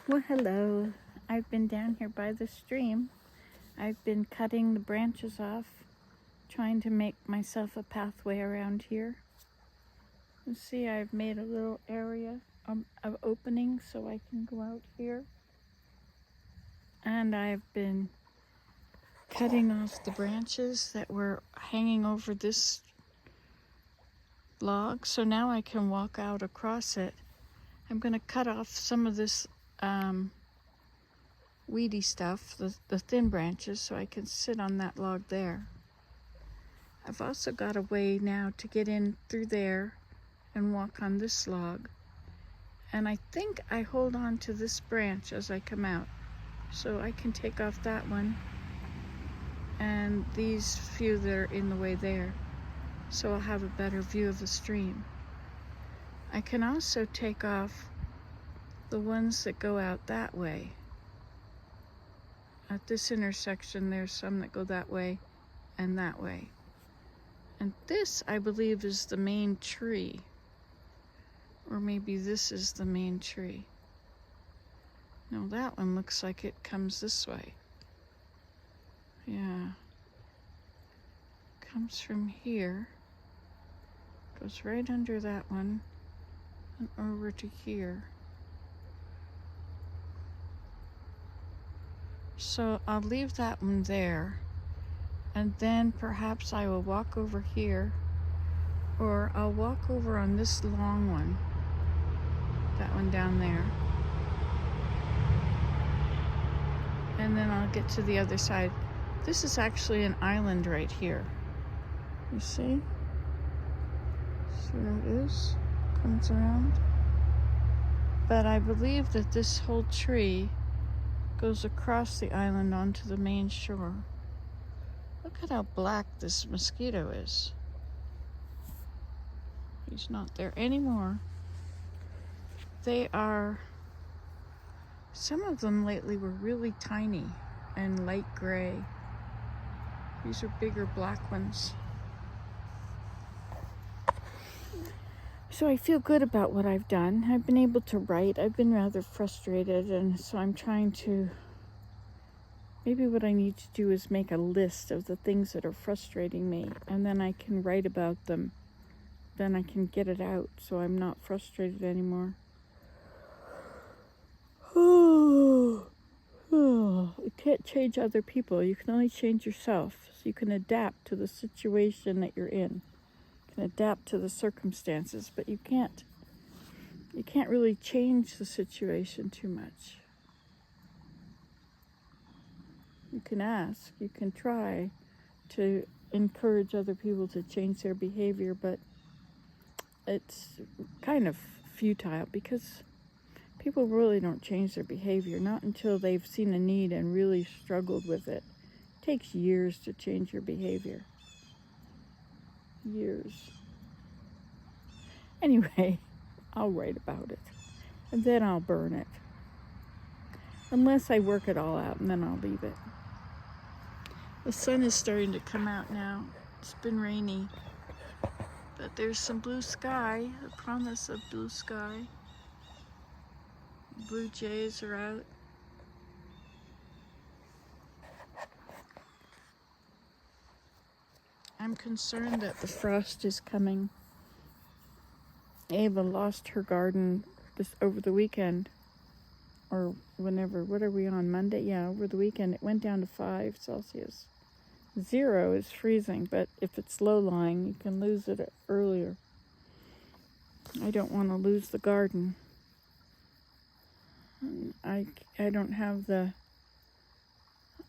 Well, hello. I've been down here by the stream. I've been cutting the branches off, trying to make myself a pathway around here. You see, I've made a little area of opening so I can go out here. And I've been cutting off the branches that were hanging over this log, so now I can walk out across it. I'm going to cut off some of this weedy stuff, the thin branches, so I can sit on that log there. I've also got a way now to get in through there and walk on this log. And I think I hold on to this branch as I come out. So I can take off that one and these few that are in the way there. So I'll have a better view of the stream. I can also take off the ones that go out that way. At this intersection, there's some that go that way and that way. And this, I believe, is the main tree. Or maybe this is the main tree. No, that one looks like it comes this way. Yeah. Comes from here. Goes right under that one and over to here. So I'll leave that one there. And then perhaps I will walk over here, or I'll walk over on this long one, that one down there. And then I'll get to the other side. This is actually an island right here. You see? So there it is, comes around. But I believe that this whole tree goes across the island onto the main shore. Look at how black this mosquito is. He's not there anymore. They are, some of them lately were really tiny and light gray. These are bigger black ones. So I feel good about what I've done. I've been able to write. I've been rather frustrated, and so I'm trying to, maybe what I need to do is make a list of the things that are frustrating me, and then I can write about them. Then I can get it out so I'm not frustrated anymore. You can't change other people. You can only change yourself. So you can adapt to the situation that you're in. You can adapt to the circumstances, but you can't really change the situation too much. You can ask, you can try to encourage other people to change their behavior, but it's kind of futile because people really don't change their behavior, not until they've seen a need and really struggled with it. It takes years to change your behavior. Years. Anyway, I'll write about it, and then I'll burn it. Unless I work it all out, and then I'll leave it. The sun is starting to come out now. It's been rainy, but there's some blue sky, the promise of blue sky. Blue jays are out. I'm concerned that the frost is coming. Ava lost her garden over the weekend, or whenever. What are we on, Monday? Yeah, over the weekend it went down to 5 Celsius. 0 is freezing, but if it's low-lying, you can lose it earlier. I don't want to lose the garden. I don't have the,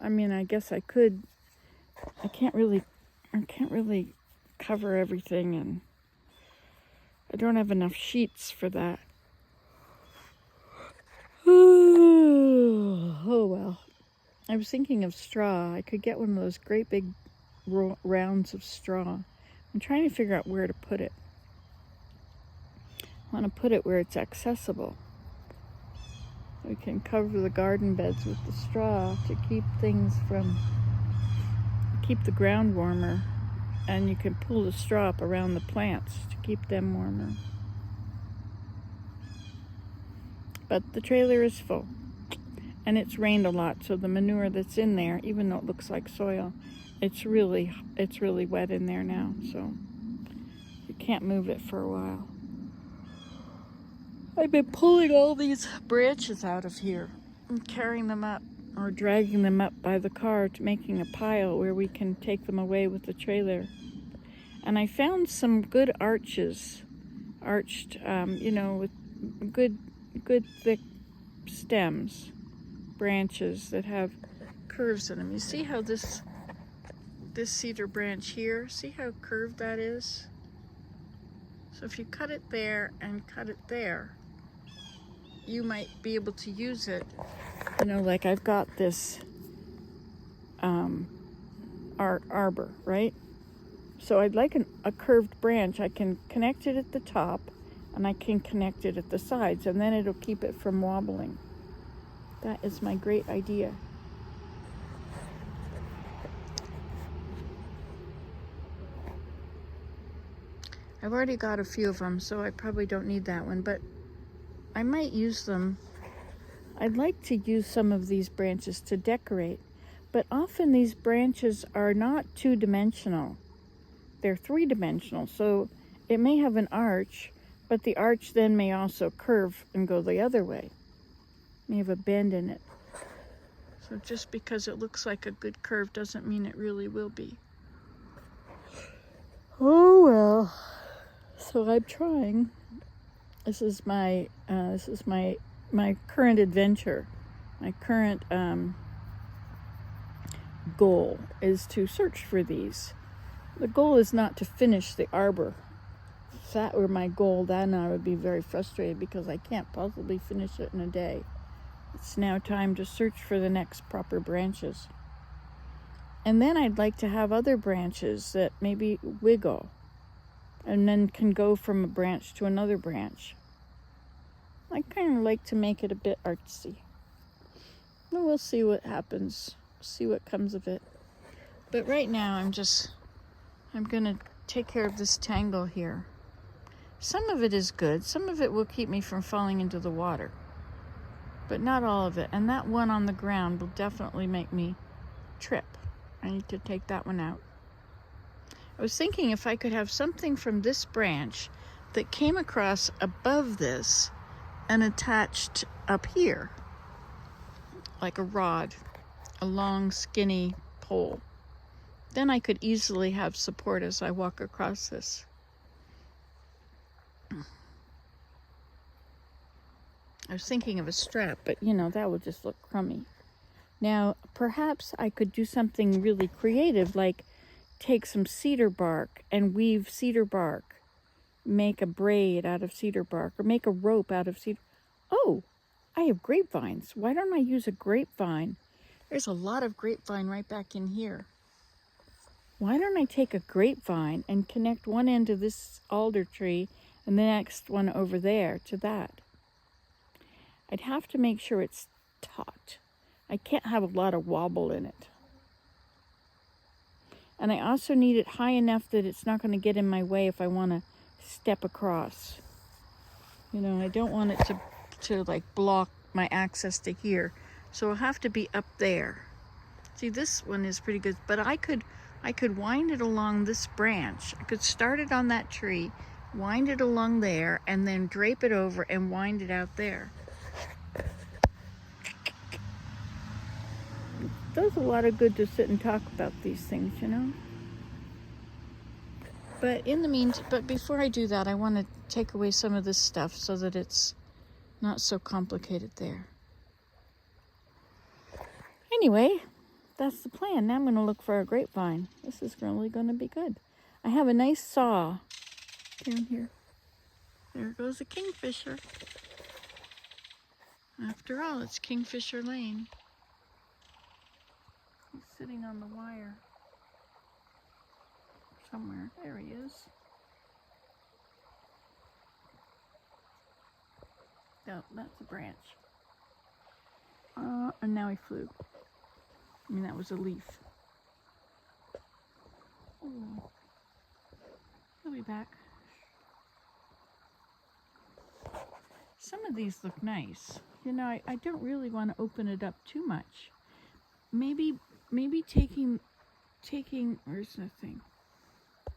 I mean, I guess I could. I can't really cover everything, and I don't have enough sheets for that. Oh well. I was thinking of straw. I could get one of those great big rounds of straw. I'm trying to figure out where to put it. I want to put it where it's accessible. We can cover the garden beds with the straw to keep the ground warmer, and you can pull the straw up around the plants to keep them warmer. But the trailer is full. and it's rained a lot, so the manure that's in there, even though it looks like soil, it's really wet in there now, so you can't move it for a while. I've been pulling all these branches out of here and carrying them up or dragging them up by the car to making a pile where we can take them away with the trailer. And I found some good arched, with good thick stems, branches that have curves in them. You see how this cedar branch here, see how curved that is? So if you cut it there and cut it there, you might be able to use it. Like I've got this arbor, right? So I'd like a curved branch. I can connect it at the top and I can connect it at the sides, and then it'll keep it from wobbling. That is my great idea. I've already got a few of them, so I probably don't need that one, but I might use them. I'd like to use some of these branches to decorate, but often these branches are not two-dimensional. They're three-dimensional, so it may have an arch, but the arch then may also curve and go the other way. It may have a bend in it. So just because it looks like a good curve doesn't mean it really will be. Oh well. So I'm trying. This is my current adventure. My current goal is to search for these. The goal is not to finish the arbor. If that were my goal, then I would be very frustrated because I can't possibly finish it in a day. It's now time to search for the next proper branches. And then I'd like to have other branches that maybe wiggle and then can go from a branch to another branch. I kind of like to make it a bit artsy. But we'll see what happens, see what comes of it. But right now I'm gonna take care of this tangle here. Some of it is good, some of it will keep me from falling into the water, but not all of it. And that one on the ground will definitely make me trip. I need to take that one out. I was thinking if I could have something from this branch that came across above this and attached up here, like a rod, a long skinny pole. Then I could easily have support as I walk across this. I was thinking of a strap, but that would just look crummy. Now, perhaps I could do something really creative, like take some cedar bark and weave cedar bark, make a braid out of cedar bark, or make a rope out of cedar. Oh, I have grapevines. Why don't I use a grapevine? There's a lot of grapevine right back in here. Why don't I take a grapevine and connect one end to this alder tree and the next one over there to that? I'd have to make sure it's taut. I can't have a lot of wobble in it. And I also need it high enough that it's not going to get in my way if I want to step across. I don't want it to like block my access to here. So it'll have to be up there. See, this one is pretty good, but I could wind it along this branch. I could start it on that tree, wind it along there, and then drape it over and wind it out there. It does a lot of good to sit and talk about these things, But but before I do that, I want to take away some of this stuff so that it's not so complicated there. Anyway, that's the plan. Now I'm going to look for a grapevine. This is really going to be good. I have a nice saw down here. There goes a kingfisher. After all, it's Kingfisher Lane. He's sitting on the wire somewhere. There he is. No, that's a branch. And now he flew. That was a leaf. Oh, he'll be back. Some of these look nice. You know, I don't really want to open it up too much. Maybe taking, where's the thing?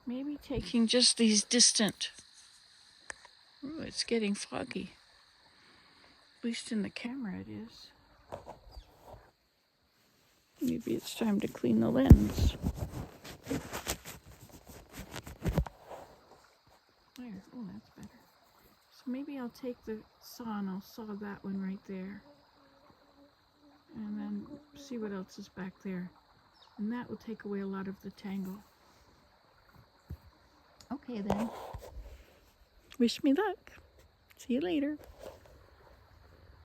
Maybe taking just these distant. Oh, it's getting foggy. At least in the camera it is. Maybe it's time to clean the lens. There, oh, that's better. So maybe I'll take the saw and I'll saw that one right there. And then see what else is back there. And that will take away a lot of the tangle. Okay then. Wish me luck. See you later.